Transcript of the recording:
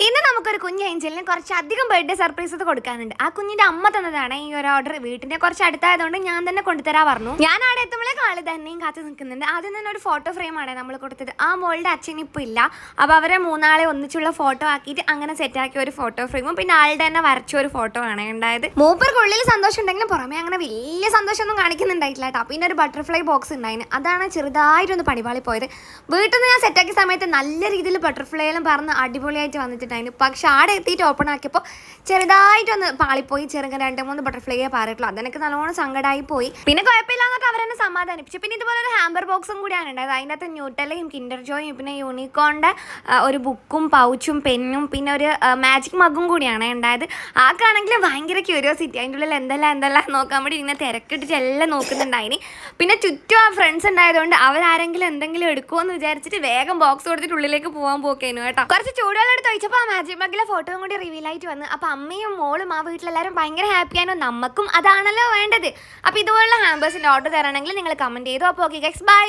ഇന്ന് നമുക്കൊരു കുഞ്ഞ് ഏഞ്ചലിന് കുറച്ചധികം ബർത്ത്ഡേ സർപ്രൈസ് കൊടുക്കാനുണ്ട്. ആ കുഞ്ഞിന്റെ അമ്മ തന്നതാണ് ഈ ഒരു ഓർഡർ. വീട്ടിന്റെ കുറച്ച് അടുത്തായതുകൊണ്ട് ഞാൻ തന്നെ കൊണ്ടുതരാൻ പറഞ്ഞു. ഞാൻ അവിടെ എത്തുമ്പോഴേക്കും ആള് തന്നെയും കാത്തു നിൽക്കുന്നുണ്ട്. ആദ്യം തന്നെ ഒരു ഫോട്ടോ ഫ്രെയിമാണ് നമ്മൾ കൊടുത്തത്. ആ മോളുടെ അച്ഛൻ ഇപ്പോൾ ഇല്ല. അപ്പോൾ അവരെ മൂന്നാളെ ഒന്നിച്ചുള്ള ഫോട്ടോ ആക്കിയിട്ട് അങ്ങനെ സെറ്റാക്കിയ ഒരു ഫോട്ടോ ഫ്രെയിമും പിന്നെ ആളുടെ തന്നെ വരച്ച ഒരു ഫോട്ടോ ആണ് ഉണ്ടായത്. മൂപ്പർക്കുള്ളിൽ സന്തോഷം ഉണ്ടെങ്കിലും പുറമെ അങ്ങനെ വലിയ സന്തോഷമൊന്നും കാണിക്കുന്നുണ്ടായിട്ടില്ല കേട്ടോ. പിന്നെ ഒരു ബട്ടർഫ്ലൈ ബോക്സ് ഉണ്ടായിരുന്നു. അതാണ് ചെറുതായിട്ടൊന്ന് പണിപാളി പോയത്. വീട്ടിൽ നിന്ന് ഞാൻ സെറ്റാക്കിയ സമയത്ത് നല്ല രീതിയിൽ ബട്ടർഫ്ലൈ എല്ലാം പറഞ്ഞ് അടിപൊളിയായിട്ട് വന്നിട്ടുണ്ടായിരുന്നു. പക്ഷെ ആടെ എത്തിയിട്ട് ഓപ്പൺ ആക്കിയപ്പോൾ ചെറുതായിട്ടൊന്ന് പാളിപ്പോയി. ചെറുങ്ങനെ 2-3 ബട്ടർഫ്ലൈയെ പാറിയിട്ടുള്ളൂ. അതെനിക്ക് നല്ലോണം സങ്കടമായി പോയി. പിന്നെ കുഴപ്പമില്ല എന്നൊക്കെ അവരെന്നെ സമാധാനിപ്പിച്ചു. പിന്നെ ഇതുപോലെ ഒരു ഹാമ്പർ ബോക്സും കൂടിയാണ് ഉണ്ടായത്. അതിൻ്റെ അകത്ത് ന്യൂട്ടലയും കിൻഡർ ജോയും പിന്നെ യൂണിക്കോണിൻ്റെ ഒരു ബുക്കും പൗച്ചും പെന്നും പിന്നെ ഒരു മാജിക് മഗും കൂടിയാണ് ഉണ്ടായത്. ആർക്കാണെങ്കിൽ ഭയങ്കര ക്യൂരിയോസിറ്റി. അതിൻ്റെ ഉള്ളിൽ എന്തെല്ലാം നോക്കാൻ വേണ്ടി ഇങ്ങനെ തിരക്കിട്ടിട്ട് എല്ലാം നോക്കുന്നുണ്ടായിന്. പിന്നെ ചുറ്റും ആ ഫ്രണ്ട്സ് ഉണ്ടായതുകൊണ്ട് അവരാരെങ്കിലും എന്തെങ്കിലും എടുക്കുമോ എന്ന് വിചാരിച്ചിട്ട് വേഗം ബോക്സ് കൊടുത്തിട്ട് ഉള്ളിലേക്ക് പോകാൻ പോക്കേനു കേട്ടോ. കുറച്ച് ചൂടുവെള്ളം എടുത്ത് ഒഴിച്ചപ്പോൾ ആ മാജിക് മഗിലെ ഫോട്ടോയും കൂടി റിവീൽ ആയിട്ട് വന്നു. അപ്പോൾ അമ്മയും മോളും ആ വീട്ടിലെല്ലാവരും ഭയങ്കര ഹാപ്പിയാണോ. നമുക്കും അതാണല്ലോ വേണ്ടത്. അപ്പോൾ ഇതുപോലുള്ള ഹാമ്പേഴ്സിൻ്റെ ഓർഡർ തരണമെങ്കിൽ നിങ്ങൾ കമൻറ്റ് ചെയ്തു. അപ്പോൾ ഓക്കെ ഗൈസ്, ബൈ.